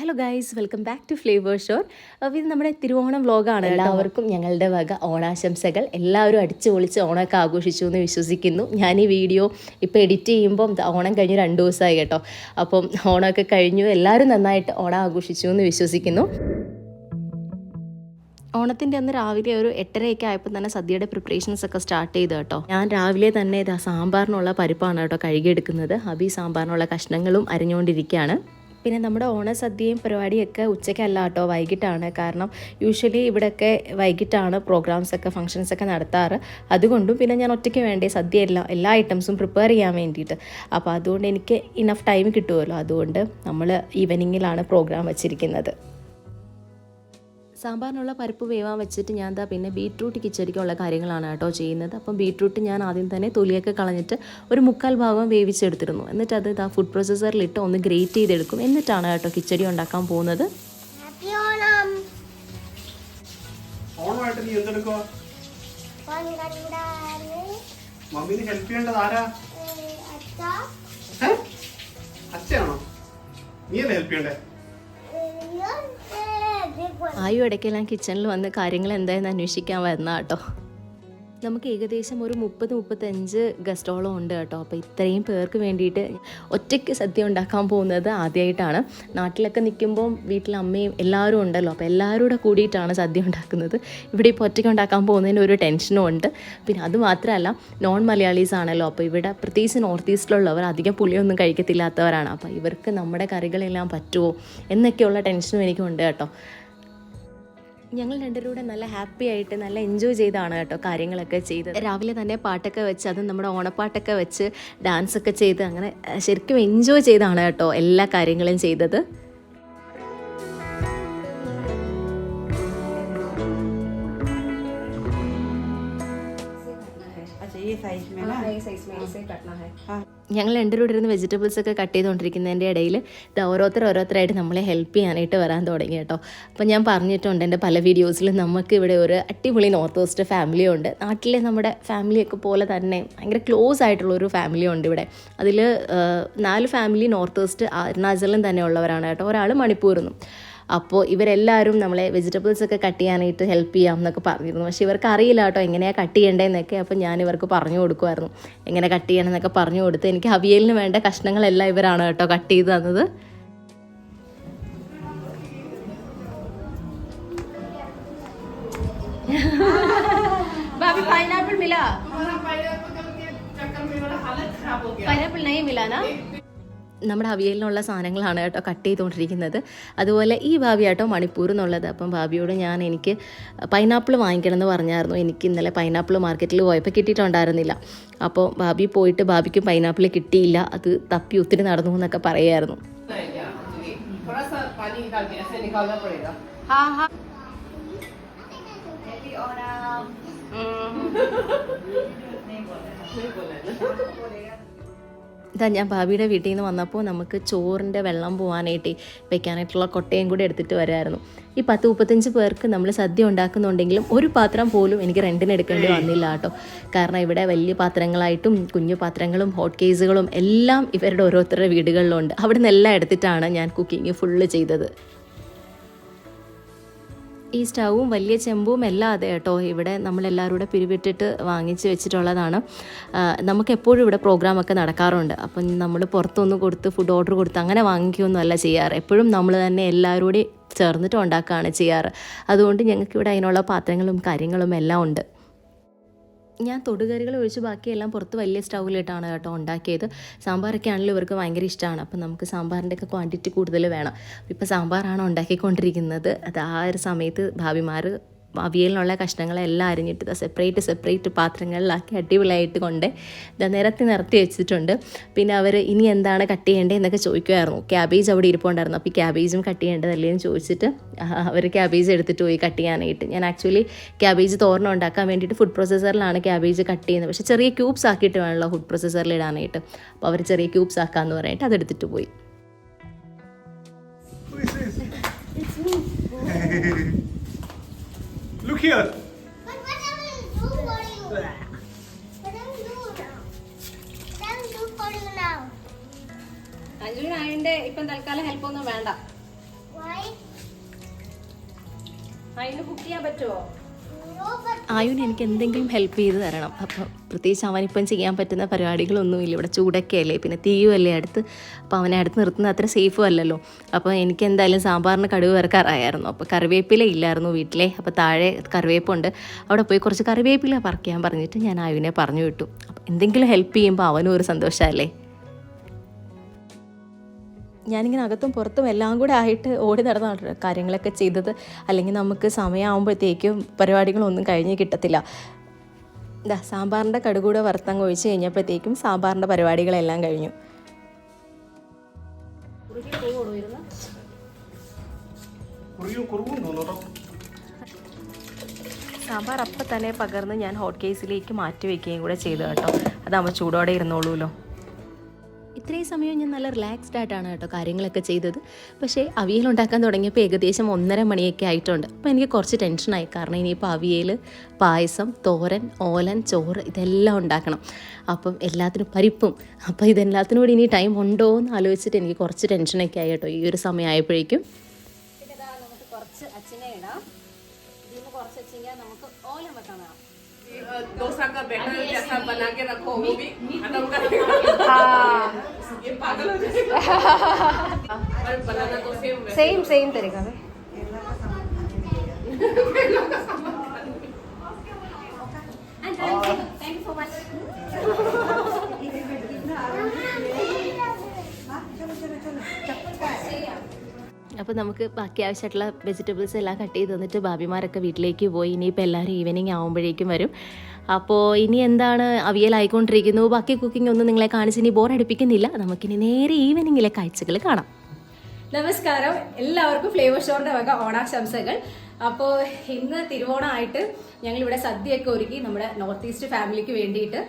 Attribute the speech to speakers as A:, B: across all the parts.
A: Hello guys, welcome back to flavour shore. അപ്പോൾ ഇത് നമ്മുടെ തിരുവോണം വ്ലോഗാണ്. എല്ലാവർക്കും ഞങ്ങളുടെ വക ഓണാശംസകൾ. എല്ലാവരും അടിച്ചു പൊളിച്ച് ഓണമൊക്കെ ആഘോഷിച്ചു എന്ന് വിശ്വസിക്കുന്നു. ഞാൻ ഈ വീഡിയോ ഇപ്പോൾ എഡിറ്റ് ചെയ്യുമ്പം ഓണം കഴിഞ്ഞ് 2 ദിവസമായി കേട്ടോ. അപ്പം ഓണമൊക്കെ കഴിഞ്ഞു, എല്ലാവരും നന്നായിട്ട് ഓണം ആഘോഷിച്ചു എന്ന് വിശ്വസിക്കുന്നു. ഓണത്തിൻ്റെ അന്ന് രാവിലെ ഒരു 8:30 ആയപ്പോൾ തന്നെ സദ്യയുടെ പ്രിപ്പറേഷൻസ് ഒക്കെ സ്റ്റാർട്ട് ചെയ്തു കേട്ടോ. ഞാൻ രാവിലെ തന്നെ സാമ്പാറിനുള്ള പരിപ്പാണ് കേട്ടോ കഴുകിയെടുക്കുന്നത്. അബി സാമ്പാറിനുള്ള കഷ്ണങ്ങളും അരിഞ്ഞുകൊണ്ടിരിക്കുകയാണ്. പിന്നെ നമ്മുടെ ഓണസദ്യയും പരിപാടിയൊക്കെ ഉച്ചയ്ക്കല്ല കേട്ടോ, വൈകിട്ടാണ്. കാരണം യൂഷ്വലി ഇവിടെയൊക്കെ വൈകിട്ടാണ് പ്രോഗ്രാംസൊക്കെ ഫംഗ്ഷൻസൊക്കെ നടത്താറ്. അതുകൊണ്ടും പിന്നെ ഞാൻ ഒറ്റയ്ക്ക് വേണ്ടേ സദ്യ എല്ലാ ഐറ്റംസും പ്രിപ്പയർ ചെയ്യാൻ വേണ്ടിയിട്ട്. അപ്പോൾ അതുകൊണ്ട് എനിക്ക് ഇനഫ് ടൈം കിട്ടുമല്ലോ. അതുകൊണ്ട് നമ്മൾ ഈവനിങ്ങിലാണ് പ്രോഗ്രാം വച്ചിരിക്കുന്നത്. സാമ്പാറിനുള്ള പരിപ്പ് വേവാൻ വെച്ചിട്ട് ഞാൻ പിന്നെ ബീട്രൂട്ട് കിച്ചടിക്കുള്ള കാര്യങ്ങളാണ് കേട്ടോ ചെയ്യുന്നത്. അപ്പം ബീട്രൂട്ട് ഞാൻ ആദ്യം തന്നെ തൊലിയൊക്കെ കളഞ്ഞിട്ട് ഒരു 1/4 ഭാഗം വേവിച്ചെടുത്തിരുന്നു. എന്നിട്ട് അത് ഫുഡ് പ്രോസസ്സറിലിട്ട് ഒന്ന് ഗ്രേറ്റ് ചെയ്തെടുക്കും. എന്നിട്ടാണ് കേട്ടോ കിച്ചടി ഉണ്ടാക്കാൻ പോകുന്നത്. ആയും ഇടയ്ക്കെല്ലാം കിച്ചണിൽ വന്ന് കാര്യങ്ങൾ എന്തായെന്ന് അന്വേഷിക്കാൻ വരുന്ന കേട്ടോ. നമുക്ക് ഏകദേശം ഒരു 30-35 ഗസ്റ്റോളം ഉണ്ട് കേട്ടോ. അപ്പോൾ ഇത്രയും പേർക്ക് വേണ്ടിയിട്ട് ഒറ്റയ്ക്ക് സദ്യ ഉണ്ടാക്കാൻ പോകുന്നത് ആദ്യമായിട്ടാണ്. നാട്ടിലൊക്കെ നിൽക്കുമ്പോൾ വീട്ടിൽ അമ്മയും എല്ലാവരും ഉണ്ടല്ലോ. അപ്പോൾ എല്ലാവരും കൂടെ കൂടിയിട്ടാണ് സദ്യ ഉണ്ടാക്കുന്നത്. ഇവിടെ ഇപ്പോൾ ഒറ്റയ്ക്ക് ഉണ്ടാക്കാൻ പോകുന്നതിന് ഒരു ടെൻഷനും ഉണ്ട്. പിന്നെ അതുമാത്രമല്ല, നോൺ മലയാളീസ് ആണല്ലോ. അപ്പോൾ ഇവിടെ പ്രത്യേകിച്ച് നോർത്ത് ഈസ്റ്റിലുള്ളവർ അധികം പുളിയൊന്നും കഴിക്കത്തില്ലാത്തവരാണ്. അപ്പോൾ ഇവർക്ക് നമ്മുടെ കറികളെല്ലാം പറ്റുമോ എന്നൊക്കെയുള്ള ടെൻഷനും എനിക്കുണ്ട് കേട്ടോ. ഞങ്ങൾ രണ്ടുപേരുടെ നല്ല ഹാപ്പി ആയിട്ട് നല്ല എൻജോയ് ചെയ്താണ് കേട്ടോ കാര്യങ്ങളൊക്കെ ചെയ്തത്. രാവിലെ തന്നെ പാട്ടൊക്കെ വെച്ച്, അത് നമ്മുടെ ഓണപ്പാട്ടൊക്കെ വെച്ച് ഡാൻസൊക്കെ ചെയ്ത് അങ്ങനെ ശരിക്കും എൻജോയ് ചെയ്താണ് കേട്ടോ എല്ലാ കാര്യങ്ങളും ചെയ്തത്. ഞങ്ങൾ രണ്ടുപേരും ഇരുന്ന് വെജിറ്റബിൾസ് ഒക്കെ കട്ട് ചെയ്തുകൊണ്ടിരിക്കുന്നതിൻ്റെ ഇടയിൽ ഓരോരുത്തരായിട്ട് നമ്മളെ ഹെൽപ്പ് ചെയ്യാനായിട്ട് വരാൻ തുടങ്ങി കേട്ടോ. അപ്പോൾ ഞാൻ പറഞ്ഞിട്ടുണ്ട് എൻ്റെ പല വീഡിയോസിലും, നമുക്ക് ഇവിടെ ഒരു അടിപൊളി നോർത്ത് ഈസ്റ്റ് ഫാമിലി ഉണ്ട്. നാട്ടിലെ നമ്മുടെ ഫാമിലിയൊക്കെ പോലെ തന്നെ ഭയങ്കര ക്ലോസ് ആയിട്ടുള്ളൊരു ഫാമിലി ഉണ്ട് ഇവിടെ. അതിൽ 4 ഫാമിലി നോർത്ത് ഈസ്റ്റ് അരുണാചലം തന്നെ ഉള്ളവരാണ് കേട്ടോ. ഒരാൾ മണിപ്പൂരിൽ നിന്നും. അപ്പോൾ ഇവരെല്ലാവരും നമ്മളെ വെജിറ്റബിൾസൊക്കെ കട്ട് ചെയ്യാനായിട്ട് ഹെൽപ്പ് ചെയ്യാം എന്നൊക്കെ പറഞ്ഞിരുന്നു. പക്ഷേ ഇവർക്ക് അറിയില്ല കേട്ടോ എങ്ങനെയാണ് കട്ട് ചെയ്യേണ്ടതെന്നൊക്കെ. അപ്പോൾ ഞാൻ ഇവർക്ക് പറഞ്ഞു കൊടുക്കുമായിരുന്നു എങ്ങനെ കട്ട് ചെയ്യണമെന്നൊക്കെ പറഞ്ഞു കൊടുത്ത്. എനിക്ക് അവിയലിന് വേണ്ട കഷ്ണങ്ങളെല്ലാം ഇവരാണ് കേട്ടോ കട്ട് ചെയ്ത് തന്നത്. पाइनएप्पल मिला? पाइनएप्पल नहीं मिला ना? നമ്മുടെ അവിയലിനുള്ള സാധനങ്ങളാണ് കേട്ടോ കട്ട് ചെയ്തുകൊണ്ടിരിക്കുന്നത്. അതുപോലെ ഈ ഭാബി കേട്ടോ മണിപ്പൂർ എന്നുള്ളത്. അപ്പം ഭാബിയോട് എനിക്ക് പൈനാപ്പിൾ വാങ്ങിക്കണം എന്ന് പറഞ്ഞായിരുന്നു. എനിക്ക് ഇന്നലെ പൈനാപ്പിൾ മാർക്കറ്റിൽ പോയപ്പോൾ കിട്ടിയിട്ടുണ്ടായിരുന്നില്ല. അപ്പോൾ ഭാബി പോയിട്ട് ഭാബിക്കും പൈനാപ്പിൾ കിട്ടിയില്ല. അത് തപ്പി ഒത്തിരി നടന്നു എന്നൊക്കെ പറയായിരുന്നു. ഇതാ ഞാൻ ഭാബിയുടെ വീട്ടിൽ നിന്ന് വന്നപ്പോൾ നമുക്ക് ചോറിൻ്റെ വെള്ളം പോകാനായിട്ട് വെക്കാനായിട്ടുള്ള കൊട്ടയും കൂടി എടുത്തിട്ട് വരായിരുന്നു. ഈ 10-35 പേർക്ക് നമ്മൾ സദ്യ ഉണ്ടാക്കുന്നുണ്ടെങ്കിലും ഒരു പാത്രം പോലും എനിക്ക് റെൻറ്റിന് എടുക്കേണ്ടി വന്നില്ല കേട്ടോ. കാരണം ഇവിടെ വലിയ പാത്രങ്ങളായിട്ടും കുഞ്ഞു പാത്രങ്ങളും ഹോട്ട് കേസുകളും എല്ലാം ഇവരുടെ ഓരോരുത്തരുടെ വീടുകളിലുണ്ട്. അവിടെ നിന്നെല്ലാം എടുത്തിട്ടാണ് ഞാൻ കുക്കിംഗ് ഫുള്ള് ചെയ്തത്. ഈ സ്റ്റൗവും വലിയ ചെമ്പും എല്ലാം അതെ കേട്ടോ, ഇവിടെ നമ്മളെല്ലാവരും കൂടെ പിരിവിട്ടിട്ട് വാങ്ങിച്ച് വെച്ചിട്ടുള്ളതാണ്. നമുക്ക് എപ്പോഴും ഇവിടെ പ്രോഗ്രാമൊക്കെ നടക്കാറുണ്ട്. അപ്പം നമ്മൾ പുറത്തൊന്ന് കൊടുത്ത് ഫുഡ് ഓർഡർ കൊടുത്ത് അങ്ങനെ വാങ്ങിക്കുകയൊന്നും അല്ല ചെയ്യാറ്. എപ്പോഴും നമ്മൾ തന്നെ എല്ലാവരും കൂടി ചേർന്നിട്ട് ഉണ്ടാക്കുകയാണ് ചെയ്യാറ്. അതുകൊണ്ട് ഞങ്ങൾക്കിവിടെ അതിനുള്ള പാത്രങ്ങളും കാര്യങ്ങളും എല്ലാം ഉണ്ട്. ഞാൻ തൊടുകറികൾ ഒഴിച്ച് ബാക്കിയെല്ലാം പുറത്ത് വലിയ സ്റ്റൗവിലിട്ടാണ് കേട്ടോ ഉണ്ടാക്കിയത്. സാമ്പാറൊക്കെ ആണെങ്കിലും ഇവർക്ക് ഭയങ്കര ഇഷ്ടമാണ്. അപ്പം നമുക്ക് സാമ്പാറിൻ്റെയൊക്കെ ക്വാണ്ടിറ്റി കൂടുതൽ വേണം. ഇപ്പോൾ സാമ്പാറാണ് ഉണ്ടാക്കിക്കൊണ്ടിരിക്കുന്നത്. അത് ആ ഒരു സമയത്ത് ഭാബിമാർ അവിയലിനുള്ള കഷ്ണങ്ങളെല്ലാം അരിഞ്ഞിട്ട് സെപ്പറേറ്റ് പാത്രങ്ങളിലാക്കി അടിപൊളിയായിട്ട് കൊണ്ട് നിരത്തി വെച്ചിട്ടുണ്ട്. പിന്നെ അവർ ഇനി എന്താണ് കട്ട് ചെയ്യേണ്ടത് എന്നൊക്കെ ചോദിക്കുമായിരുന്നു. ക്യാബേജ് അവിടെ ഇരിപ്പുണ്ടായിരുന്നു. അപ്പോൾ ഈ ക്യാബേജും കട്ട് ചെയ്യേണ്ടതല്ലേ എന്ന് ചോദിച്ചിട്ട് അവർ ക്യാബേജ് എടുത്തിട്ട് പോയി കട്ട് ചെയ്യാനായിട്ട്. ഞാൻ ആക്ച്വലി ക്യാബേജ് തോരൻ ഉണ്ടാക്കാൻ വേണ്ടിയിട്ട് ഫുഡ് പ്രോസസ്സറിലാണ് ക്യാബേജ് കട്ട് ചെയ്യുന്നത്. പക്ഷേ ചെറിയ ക്യൂബ്സ് ആക്കിയിട്ട് വേണമല്ലോ ഫുഡ് പ്രോസസ്സറിൽ ഇടാനായിട്ട്. അപ്പോൾ അവർ ചെറിയ ക്യൂബ്സ് ആക്കാമെന്ന് പറഞ്ഞിട്ട് അതെടുത്തിട്ട് പോയി.
B: Look here.
C: But what I will do for you? What I will do now? What I will do for you now?
A: അഞ്ജുവിന് അതിൻ്റെ ഇപ്പം തൽക്കാലം ഹെൽപ്പൊന്നും വേണ്ട.
C: Why?
A: അതിന് കുക്ക് ചെയ്യാൻ പറ്റുമോ?
C: No, but
A: ആയുവിന് എനിക്ക് എന്തെങ്കിലും ഹെൽപ്പ് ചെയ്ത് തരണം. അപ്പം പ്രത്യേകിച്ച് അവനിപ്പം ചെയ്യാൻ പറ്റുന്ന പരിപാടികളൊന്നുമില്ല. ഇവിടെ ചൂടൊക്കെ അല്ലേ, പിന്നെ തീയുമല്ലേ അടുത്ത്. അപ്പോൾ അവനെ അടുത്ത് നിർത്തുന്നത് അത്ര സേഫും അല്ലല്ലോ. അപ്പോൾ എനിക്ക് എന്തായാലും സാമ്പാറിന് കടുക് വറുക്കാറായിരുന്നു. അപ്പോൾ കറിവേപ്പില ഇല്ലായിരുന്നു വീട്ടിലെ. അപ്പോൾ താഴെ കറിവേപ്പുണ്ട്, അവിടെ പോയി കുറച്ച് കറിവേപ്പില പറിക്കാൻ പറഞ്ഞിട്ട് ഞാൻ ആയുവിനെ പറഞ്ഞു വിട്ടു. അപ്പം എന്തെങ്കിലും ഹെൽപ്പ് ചെയ്യുമ്പോൾ അവനും ഒരു സന്തോഷമല്ലേ. ഞാനിങ്ങനെ അകത്തും പുറത്തും എല്ലാം കൂടെ ആയിട്ട് ഓടി നടന്ന കാര്യങ്ങളൊക്കെ ചെയ്തത്. അല്ലെങ്കിൽ നമുക്ക് സമയമാകുമ്പോഴത്തേക്കും പരിപാടികളൊന്നും കഴിഞ്ഞ് കിട്ടത്തില്ല. ഇതാ സാമ്പാറിൻ്റെ കടുകൂടെ വറുത്തങ്ങ് ഒഴിച്ച് കഴിഞ്ഞപ്പോഴത്തേക്കും സാമ്പാറിൻ്റെ പരിപാടികളെല്ലാം കഴിഞ്ഞു. സാമ്പാർ അപ്പം തന്നെ പകർന്ന് ഞാൻ ഹോട്ട് കേസിലേക്ക് മാറ്റി വയ്ക്കുകയും കൂടെ ചെയ്തു കേട്ടോ. അതാകുമ്പോൾ ചൂടോടെ ഇരുന്നോളൂല്ലോ. ഇത്രയും സമയം ഞാൻ നല്ല റിലാക്സ്ഡ് ആയിട്ടാണ് കേട്ടോ കാര്യങ്ങളൊക്കെ ചെയ്തത്. പക്ഷേ അവിയൽ ഉണ്ടാക്കാൻ തുടങ്ങിയപ്പോൾ ഏകദേശം 1:30 മണിയൊക്കെ ആയിട്ടുണ്ട്. അപ്പോൾ എനിക്ക് കുറച്ച് ടെൻഷനായി. കാരണം ഇനിയിപ്പോൾ അവിയൽ, പായസം, തോരൻ, ഓലൻ, ചോറ് ഇതെല്ലാം ഉണ്ടാക്കണം. അപ്പം എല്ലാത്തിനും പരിപ്പും. അപ്പോൾ ഇതെല്ലാത്തിനും കൂടി ഇനി ടൈം ഉണ്ടോ എന്ന് ആലോചിച്ചിട്ട് എനിക്ക് കുറച്ച് ടെൻഷനൊക്കെ ആയി കേട്ടോ ഈ ഒരു സമയമായപ്പോഴേക്കും. പിന്നെ ഇതാ നമുക്ക് കുറച്ച് അച്ചിങ്ങ ഇടാം. ഇതിന് കുറച്ച് അച്ചിങ്ങ നമുക്ക് ഓലൻ വെക്കാൻ വേണം.
B: डोसा का बैटर जैसा बना के रखो वो भी खत्म कर ये पागल हो जाएगा और बनाना तो
A: सेम तरीका में
C: thank you so much.
A: അപ്പോൾ നമുക്ക് ബാക്കി ആവശ്യമായിട്ടുള്ള വെജിറ്റബിൾസ് എല്ലാം കട്ട് ചെയ്ത് തന്നിട്ട് ഭാബിമാരൊക്കെ വീട്ടിലേക്ക് പോയി. ഇനിയിപ്പോൾ എല്ലാവരും ഈവനിങ് ആകുമ്പോഴേക്കും വരും. അപ്പോൾ ഇനി എന്താണ് അവിയലായിക്കൊണ്ടിരിക്കുന്നു. ബാക്കി കുക്കിംഗ് ഒന്നും നിങ്ങളെ കാണിച്ച് ഇനി ബോറടിപ്പിക്കുന്നില്ല. നമുക്കിനി നേരെ ഈവനിങ്ങിലെ കാഴ്ചകൾ കാണാം.
D: നമസ്കാരം, എല്ലാവർക്കും ഫ്ലേവർ ഷോറിന്റെ വക ഓണാശംസകൾ. അപ്പോൾ ഇന്ന് തിരുവോണമായിട്ട് ഞങ്ങളിവിടെ സദ്യയൊക്കെ ഒരുക്കി നമ്മുടെ നോർത്ത് ഈസ്റ്റ് ഫാമിലിക്ക് വേണ്ടിയിട്ട്.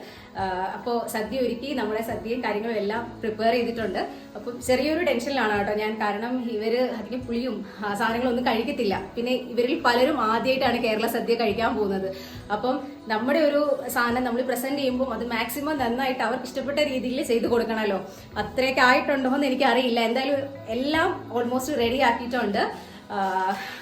D: അപ്പോൾ സദ്യ ഒരുക്കി നമ്മുടെ സദ്യയും കാര്യങ്ങളും എല്ലാം പ്രിപ്പയർ ചെയ്തിട്ടുണ്ട്. അപ്പം ചെറിയൊരു ടെൻഷനിലാണ് കേട്ടോ ഞാൻ. കാരണം ഇവര് അധികം പുളിയും സാധനങ്ങളൊന്നും കഴിക്കത്തില്ല. പിന്നെ ഇവരിൽ പലരും ആദ്യമായിട്ടാണ് കേരള സദ്യ കഴിക്കാൻ പോകുന്നത്. അപ്പം നമ്മുടെ ഒരു സാധനം നമ്മൾ പ്രസന്റ് ചെയ്യുമ്പോൾ അത് മാക്സിമം നന്നായിട്ട് അവർക്ക് ഇഷ്ടപ്പെട്ട രീതിയിൽ ചെയ്ത് കൊടുക്കണമല്ലോ. അത്രയൊക്കെ ആയിട്ടുണ്ടോ എന്ന് എനിക്കറിയില്ല. എന്തായാലും എല്ലാം ഓൾമോസ്റ്റ് റെഡി ആക്കിയിട്ടുണ്ട്.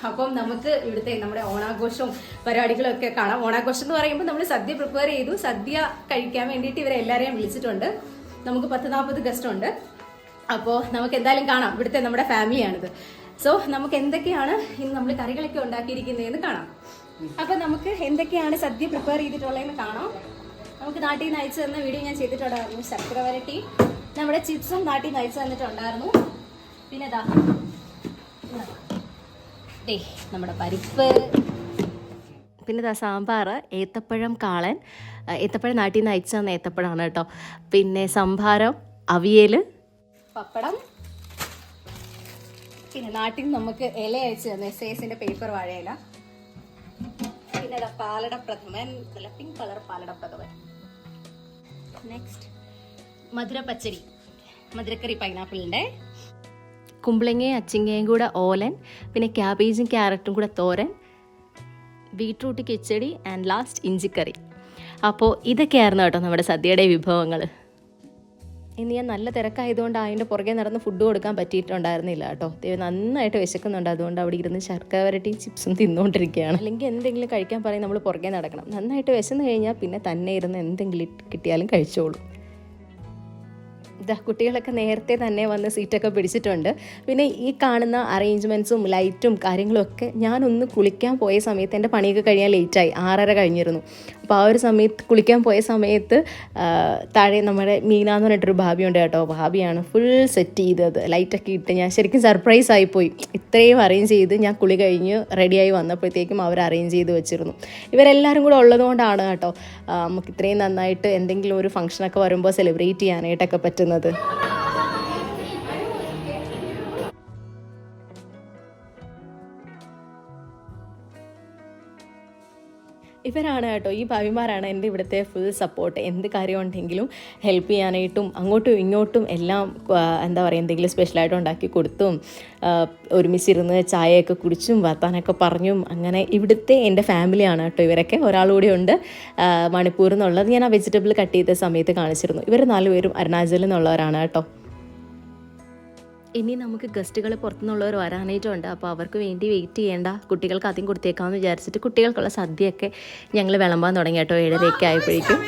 D: അപ്പം നമുക്ക് ഇവിടുത്തെ നമ്മുടെ ഓണാഘോഷവും പരിപാടികളും ഒക്കെ കാണാം. ഓണാഘോഷം എന്ന് പറയുമ്പോൾ നമ്മൾ സദ്യ പ്രിപ്പയർ ചെയ്തു. സദ്യ കഴിക്കാൻ വേണ്ടിയിട്ട് ഇവരെല്ലാവരെയും വിളിച്ചിട്ടുണ്ട്. നമുക്ക് 10-40 ഗസ്റ്റ് ഉണ്ട്. അപ്പോൾ നമുക്ക് എന്തായാലും കാണാം. ഇവിടുത്തെ നമ്മുടെ ഫാമിലിയാണിത്. സോ നമുക്ക് എന്തൊക്കെയാണ് ഇന്ന് നമ്മൾ കറികളൊക്കെ ഉണ്ടാക്കിയിരിക്കുന്നതെന്ന് കാണാം. അപ്പം നമുക്ക് എന്തൊക്കെയാണ് സദ്യ പ്രിപ്പയർ ചെയ്തിട്ടുള്ളതെന്ന് കാണാം. നമുക്ക് നാട്ടിൽ നിന്ന് അയച്ചു തന്ന വീഡിയോ ഞാൻ ചെയ്തിട്ടുണ്ടായിരുന്നു. ശർക്കര വരട്ടി, നമ്മുടെ ചിപ്സും നാട്ടിൽ നിന്ന് അയച്ചു തന്നിട്ടുണ്ടായിരുന്നു. പിന്നെ ഇതാ നമ്മുടെ പരിപ്പ്,
A: പിന്നെ ഇതാ സാമ്പാർ, ഏത്തപ്പഴം കാളൻ. ഏത്തപ്പഴം നാട്ടിൽ നിന്ന് അയച്ചു തന്ന ഏത്തപ്പഴമാണ് കേട്ടോ. പിന്നെ സംഭാരം, അവിയൽ,
D: പപ്പടം, പിന്നെ നാട്ടിൽ നിന്ന് നമുക്ക് ഇല അയച്ചു തന്നു എസ്എസിന്റെ പേപ്പർ വാഴയില. പിന്നെ പാലട പ്രഥമൻ, നല്ല പിങ്ക് കളർ പാലട പ്രഥമൻ. നെക്സ്റ്റ് മധുര പച്ചടി, മധുരക്കറി പൈനാപ്പിളിൻ്റെ,
A: കുമ്പളങ്ങയും അച്ചിങ്ങയും കൂടെ ഓലൻ, പിന്നെ ക്യാബേജും ക്യാരറ്റും കൂടെ തോരൻ, ബീട്രൂട്ട് കിച്ചടി ആൻഡ് ലാസ്റ്റ് ഇഞ്ചിക്കറി. അപ്പോൾ ഇതൊക്കെയായിരുന്നു കേട്ടോ നമ്മുടെ സദ്യയുടെ വിഭവങ്ങൾ. ഇന്ന് ഞാൻ നല്ല തിരക്കായതുകൊണ്ട് അതിൻ്റെ പുറകെ നടന്ന് ഫുഡ് കൊടുക്കാൻ പറ്റിയിട്ടുണ്ടായിരുന്നില്ല കേട്ടോ. നന്നായിട്ട് വിശക്കുന്നുണ്ട്. അതുകൊണ്ട് അവിടെ ഇരുന്ന് ശർക്കര വരട്ടിയും ചിപ്സും തിന്നുകൊണ്ടിരിക്കുകയാണ്. അല്ലെങ്കിൽ എന്തെങ്കിലും കഴിക്കാൻ പറയും നമ്മൾ പുറകെ നടക്കണം. നന്നായിട്ട് വിശന്ന് കഴിഞ്ഞാൽ പിന്നെ തന്നെ ഇരുന്ന് എന്തെങ്കിലും കിട്ടിയാലും കഴിച്ചോളൂ. ഇതാ കുട്ടികളൊക്കെ നേരത്തെ തന്നെ വന്ന് സീറ്റൊക്കെ പിടിച്ചിട്ടുണ്ട്. പിന്നെ ഈ കാണുന്ന അറേഞ്ച്മെൻറ്റ്സും ലൈറ്റും കാര്യങ്ങളൊക്കെ ഞാനൊന്ന് കുളിക്കാൻ പോയ സമയത്ത് എൻ്റെ പണിയൊക്കെ കഴിയാൻ ലേറ്റായി. 6:30 കഴിഞ്ഞിരുന്നു. അപ്പോൾ ആ ഒരു സമയത്ത് കുളിക്കാൻ പോയ സമയത്ത് താഴെ നമ്മുടെ മീന എന്ന് പറഞ്ഞിട്ടൊരു ഭാബിയുണ്ട് കേട്ടോ. ഭാബിയാണ് ഫുൾ സെറ്റ് ചെയ്തത്. ലൈറ്റൊക്കെ ഇട്ട് ഞാൻ ശരിക്കും സർപ്രൈസ് ആയിപ്പോയി. ഇത്രയും അറേഞ്ച് ചെയ്ത് ഞാൻ കുളി കഴിഞ്ഞ് റെഡിയായി വന്നപ്പോഴത്തേക്കും അവർ അറേഞ്ച് ചെയ്ത് വെച്ചിരുന്നു. ഇവരെല്ലാവരും കൂടെ ഉള്ളതുകൊണ്ടാണ് കേട്ടോ നമുക്ക് ഇത്രയും നന്നായിട്ട് എന്തെങ്കിലും ഒരു ഫംഗ്ഷനൊക്കെ വരുമ്പോൾ സെലിബ്രേറ്റ് ചെയ്യാനായിട്ടൊക്കെ പറ്റുന്നത്. ഇവരാണ് കേട്ടോ, ഈ ഭാവിമാരാണ് എൻ്റെ ഇവിടുത്തെ ഫുൾ സപ്പോർട്ട്. എന്ത് കാര്യം ഉണ്ടെങ്കിലും ഹെൽപ്പ് ചെയ്യാനായിട്ടും അങ്ങോട്ടും ഇങ്ങോട്ടും എല്ലാം എന്താ പറയുക എന്തെങ്കിലും സ്പെഷ്യലായിട്ട് ഉണ്ടാക്കി കൊടുത്തും ഒരുമിച്ചിരുന്ന് ചായയൊക്കെ കുടിച്ചും വർത്താനൊക്കെ പറഞ്ഞും അങ്ങനെ ഇവിടുത്തെ എൻ്റെ ഫാമിലിയാണ് കേട്ടോ ഇവരൊക്കെ. ഒരാളുകൂടി ഉണ്ട് മണിപ്പൂരിൽ നിന്നുള്ളത്. ഞാൻ ആ വെജിറ്റബിൾ കട്ട് ചെയ്ത സമയത്ത് കാണിച്ചിരുന്നു. ഇവർ 4 പേരും അരുണാചലിൽ നിന്നുള്ളവരാണ് കേട്ടോ. ഇനി നമുക്ക് ഗസ്റ്റുകൾ പുറത്തുനിന്നുള്ളവർ വരാനായിട്ടുണ്ട്. അപ്പോൾ അവർക്ക് വേണ്ടി വെയിറ്റ് ചെയ്യേണ്ട, കുട്ടികൾക്ക് ആദ്യം കൊടുത്തേക്കാമെന്ന് വിചാരിച്ചിട്ട് കുട്ടികൾക്കുള്ള സദ്യയൊക്കെ ഞങ്ങൾ വിളമ്പാൻ തുടങ്ങി കേട്ടോ. 7:30 ആയപ്പോഴേക്കും.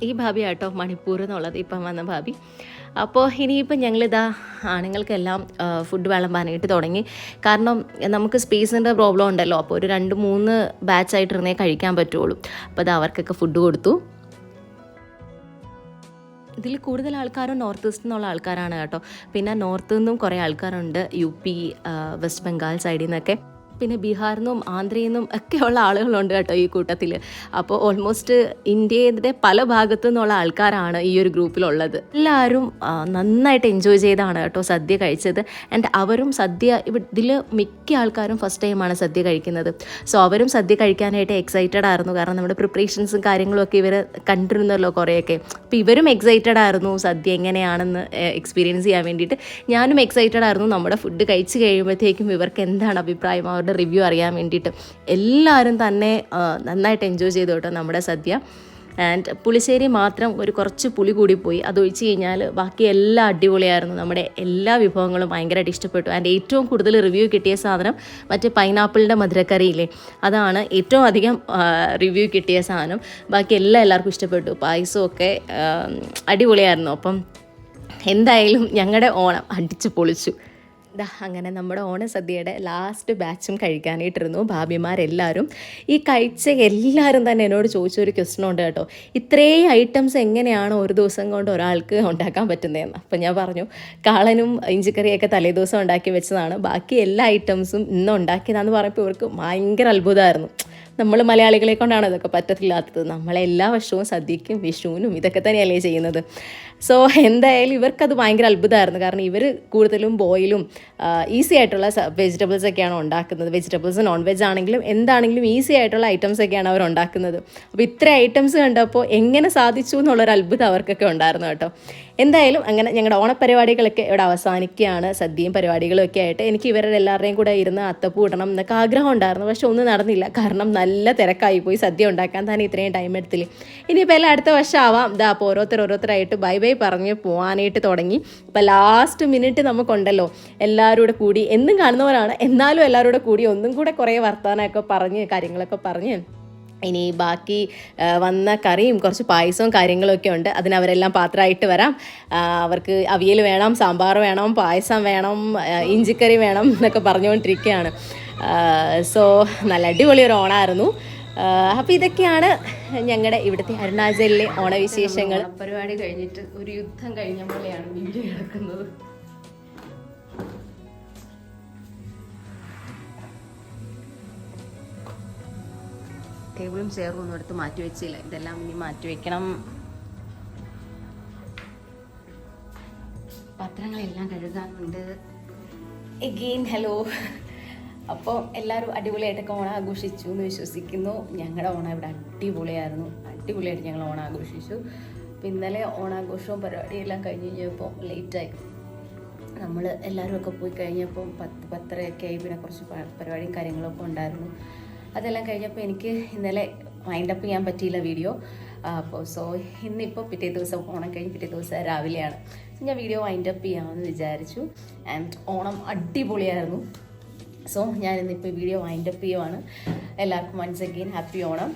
A: ഈ ഭാബി ആട്ടോ മണിപ്പൂർ എന്നുള്ളത് ഇപ്പം വന്ന ഭാബി. അപ്പോൾ ഇനിയിപ്പം ഞങ്ങളിതാ ആണുങ്ങൾക്കെല്ലാം ഫുഡ് വിളമ്പാനായിട്ട് തുടങ്ങി. കാരണം നമുക്ക് സ്പേസിൻ്റെ പ്രോബ്ലം ഉണ്ടല്ലോ. അപ്പോൾ ഒരു 2-3 ബാച്ചായിട്ടിരുന്നേ കഴിക്കാൻ പറ്റുള്ളൂ. അപ്പോൾ അത് അവർക്കൊക്കെ ഫുഡ് കൊടുത്തു. ഇതിൽ കൂടുതൽ ആൾക്കാരും നോർത്ത് ഈസ്റ്റ് നിന്നുള്ള ആൾക്കാരാണ് കേട്ടോ. പിന്നെ നോർത്ത് നിന്നും കുറേ ആൾക്കാരുണ്ട്, UP, വെസ്റ്റ് ബംഗാൾ സൈഡിൽ നിന്നൊക്കെ. പിന്നെ ബീഹാറിൽ നിന്നും ആന്ധ്രയിൽ നിന്നും ഒക്കെയുള്ള ആളുകളുണ്ട് കേട്ടോ ഈ കൂട്ടത്തിൽ. അപ്പോൾ ഓൾമോസ്റ്റ് ഇന്ത്യയുടെ പല ഭാഗത്തു നിന്നുള്ള ആൾക്കാരാണ് ഈ ഒരു ഗ്രൂപ്പിലുള്ളത്. എല്ലാവരും നന്നായിട്ട് എൻജോയ് ചെയ്താണ് കേട്ടോ സദ്യ കഴിച്ചത്. ആൻഡ് അവരും സദ്യ ഇതിൽ മിക്ക ആൾക്കാരും ഫസ്റ്റ് ടൈമാണ് സദ്യ കഴിക്കുന്നത്. സോ അവരും സദ്യ കഴിക്കാനായിട്ട് എക്സൈറ്റഡ് ആയിരുന്നു. കാരണം നമ്മുടെ പ്രിപ്പറേഷൻസും കാര്യങ്ങളും ഒക്കെ ഇവർ കണ്ടിരുന്നല്ലോ കുറേയൊക്കെ. അപ്പോൾ ഇവരും എക്സൈറ്റഡ് ആയിരുന്നു സദ്യ എങ്ങനെയാണെന്ന് എക്സ്പീരിയൻസ് ചെയ്യാൻ വേണ്ടിയിട്ട്. ഞാനും എക്സൈറ്റഡ് ആയിരുന്നു നമ്മുടെ ഫുഡ് കഴിച്ച് കഴിയുമ്പോഴത്തേക്കും ഇവർക്ക് എന്താണ് അഭിപ്രായം, അവരുടെ റിവ്യൂ അറിയാൻ വേണ്ടിയിട്ട്. എല്ലാവരും തന്നെ നന്നായിട്ട് എൻജോയ് ചെയ്തു കേട്ടോ നമ്മുടെ സദ്യ. ആൻഡ് പുളിശ്ശേരി മാത്രം കുറച്ച് പുളി കൂടിപ്പോയി. അതൊഴിച്ച് കഴിഞ്ഞാൽ ബാക്കി എല്ലാം അടിപൊളിയായിരുന്നു. നമ്മുടെ എല്ലാ വിഭവങ്ങളും ഭയങ്കരമായിട്ട് ഇഷ്ടപ്പെട്ടു. ആൻഡ് ഏറ്റവും കൂടുതൽ റിവ്യൂ കിട്ടിയ സാധനം മറ്റേ പൈനാപ്പിളിൻ്റെ മധുരക്കറിയില്ലേ, അതാണ് ഏറ്റവും അധികം റിവ്യൂ കിട്ടിയ സാധനം. ബാക്കി എല്ലാവർക്കും ഇഷ്ടപ്പെട്ടു. പായസമൊക്കെ അടിപൊളിയായിരുന്നു. അപ്പം എന്തായാലും ഞങ്ങളുടെ ഓണം അടിച്ചു പൊളിച്ചു. അങ്ങനെ നമ്മുടെ ഓണസദ്യയുടെ ലാസ്റ്റ് ബാച്ചും കഴിക്കാനായിട്ടിരുന്നു ഭാബിമാരെല്ലാവരും. ഈ കഴിച്ച എല്ലാവരും തന്നെ എന്നോട് ചോദിച്ചൊരു ക്വസ്റ്റ്യൻ ഉണ്ട് കേട്ടോ, ഇത്രയും ഐറ്റംസ് എങ്ങനെയാണ് ഒരു ദിവസം കൊണ്ട് ഒരാൾക്ക് ഉണ്ടാക്കാൻ പറ്റുന്നതെന്ന്. അപ്പം ഞാൻ പറഞ്ഞു കാളനും ഇഞ്ചിക്കറിയൊക്കെ തലേദിവസം ഉണ്ടാക്കി വെച്ചതാണ്, ബാക്കി എല്ലാ ഐറ്റംസും ഇന്ന് ഉണ്ടാക്കിയതാണെന്ന് പറഞ്ഞപ്പോൾ ഇവർക്ക് ഭയങ്കര അത്ഭുതമായിരുന്നു. നമ്മൾ മലയാളികളെ കൊണ്ടാണ് ഇതൊക്കെ പറ്റത്തില്ലാത്തത്. നമ്മളെല്ലാ വർഷവും സദ്യക്കും വിഷുവിനും ഇതൊക്കെ തന്നെയല്ലേ ചെയ്യുന്നത്. സോ എന്തായാലും ഇവർക്കത് ഭയങ്കര അത്ഭുതമായിരുന്നു. കാരണം ഇവർ കൂടുതലും ബോയിലും ഈസി ആയിട്ടുള്ള വെജിറ്റബിൾസ് ഒക്കെയാണ് ഉണ്ടാക്കുന്നത്. വെജിറ്റബിൾസ് നോൺ വെജ് ആണെങ്കിലും എന്താണെങ്കിലും ഈസി ആയിട്ടുള്ള ഐറ്റംസ് ഒക്കെയാണ് അവർ ഉണ്ടാക്കുന്നത്. അപ്പോൾ ഇത്ര ഐറ്റംസ് കണ്ടപ്പോൾ എങ്ങനെ സാധിച്ചു എന്നുള്ളൊരു അത്ഭുതം അവർക്കൊക്കെ ഉണ്ടായിരുന്നു കേട്ടോ. എന്തായാലും അങ്ങനെ ഞങ്ങളുടെ ഓണപ്പരിപാടികളൊക്കെ ഇവിടെ അവസാനിക്കുകയാണ്. സദ്യയും പരിപാടികളും ഒക്കെ ആയിട്ട് എനിക്ക് ഇവരുടെ എല്ലാവരുടെയും കൂടെ ഇരുന്ന് അത്തപ്പൂ ഇടണം എന്നൊക്കെ ആഗ്രഹം ഉണ്ടായിരുന്നു. പക്ഷെ ഒന്നും നടന്നില്ല. കാരണം നല്ല തിരക്കായിപ്പോയി. സദ്യ ഉണ്ടാക്കാൻ തന്നെ ഇത്രയും ടൈം എടുത്തില്ല. ഇനിയിപ്പോൾ എല്ലാം അടുത്ത വർഷം ആവാം. അപ്പോൾ ഓരോരുത്തരായിട്ട് ബൈ ബൈ പറഞ്ഞ് പോകാനായിട്ട് തുടങ്ങി. അപ്പോൾ ലാസ്റ്റ് മിനിറ്റ് നമുക്കുണ്ടല്ലോ എല്ലാവരും കൂടി, എന്നും കാണുന്നവരാണ് എന്നാലും എല്ലാവരും കൂടി ഒന്നും കൂടെ കുറേ വർത്തമാനമൊക്കെ പറഞ്ഞ് കാര്യങ്ങളൊക്കെ പറഞ്ഞ് ഇനി ബാക്കി വന്ന കറിയും കുറച്ച് പായസവും കാര്യങ്ങളൊക്കെ ഉണ്ട്. അതിനവരെല്ലാം പാത്രമായിട്ട് വരാം. അവർക്ക് അവിയൽ വേണം, സാമ്പാർ വേണം, പായസം വേണം, ഇഞ്ചിക്കറി വേണം എന്നൊക്കെ പറഞ്ഞുകൊണ്ടിരിക്കുകയാണ്. സോ നല്ല അടിപൊളിയൊരു ഓണമായിരുന്നു. അപ്പോൾ ഇതൊക്കെയാണ് ഞങ്ങളുടെ ഇവിടുത്തെ അരുണാചലിലെ ഓണവിശേഷങ്ങൾ. പരിപാടി കഴിഞ്ഞിട്ട് ഒരു യുദ്ധം കഴിഞ്ഞ പോലെയാണ് വീഡിയോ നടക്കുന്നത്. ടേബിളും ചെയറും ഒന്നും എടുത്ത് മാറ്റി വെച്ചില്ല. ഇതെല്ലാം ഇനി മാറ്റി വെക്കണം. പത്രങ്ങളെല്ലാം കഴുകാനുണ്ട്. Again hello. അപ്പോൾ എല്ലാവരും അടിപൊളിയായിട്ടൊക്കെ ഓണം ആഘോഷിച്ചു എന്ന് വിശ്വസിക്കുന്നു. ഞങ്ങളുടെ ഓണം ഇവിടെ അടിപൊളിയായിട്ട് ഞങ്ങൾ ഓണം ആഘോഷിച്ചു. അപ്പോൾ ഇന്നലെ ഓണാഘോഷവും പരിപാടിയെല്ലാം കഴിഞ്ഞ് കഴിഞ്ഞപ്പോൾ ലേറ്റായി. നമ്മൾ എല്ലാവരും ഒക്കെ പോയി കഴിഞ്ഞപ്പോൾ 10:30 ആയി. പിന്നെ കുറച്ച് പരിപാടിയും കാര്യങ്ങളൊക്കെ ഉണ്ടായിരുന്നു. അതെല്ലാം കഴിഞ്ഞപ്പോൾ എനിക്ക് ഇന്നലെ വൈൻഡപ്പ് ചെയ്യാൻ പറ്റിയില്ല വീഡിയോ. അപ്പോൾ ഇന്നിപ്പോൾ പിറ്റേ ദിവസം ഓണം കഴിഞ്ഞ് പിറ്റേ ദിവസം രാവിലെയാണ് ഞാൻ വീഡിയോ വൈൻഡപ്പ് ചെയ്യാമെന്ന് വിചാരിച്ചു. ആൻഡ് ഓണം അടിപൊളിയായിരുന്നു. ഞാൻ ഇന്നിപ്പോൾ വീഡിയോ വൈൻഡപ്പ് ചെയ്യുവാണ്. എല്ലാവർക്കും വൺസ് അഗെയിൻ ഹാപ്പി ഓണം.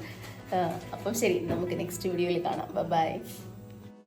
A: അപ്പം ശരി, നമുക്ക് നെക്സ്റ്റ് വീഡിയോയിൽ കാണാം. ബൈ.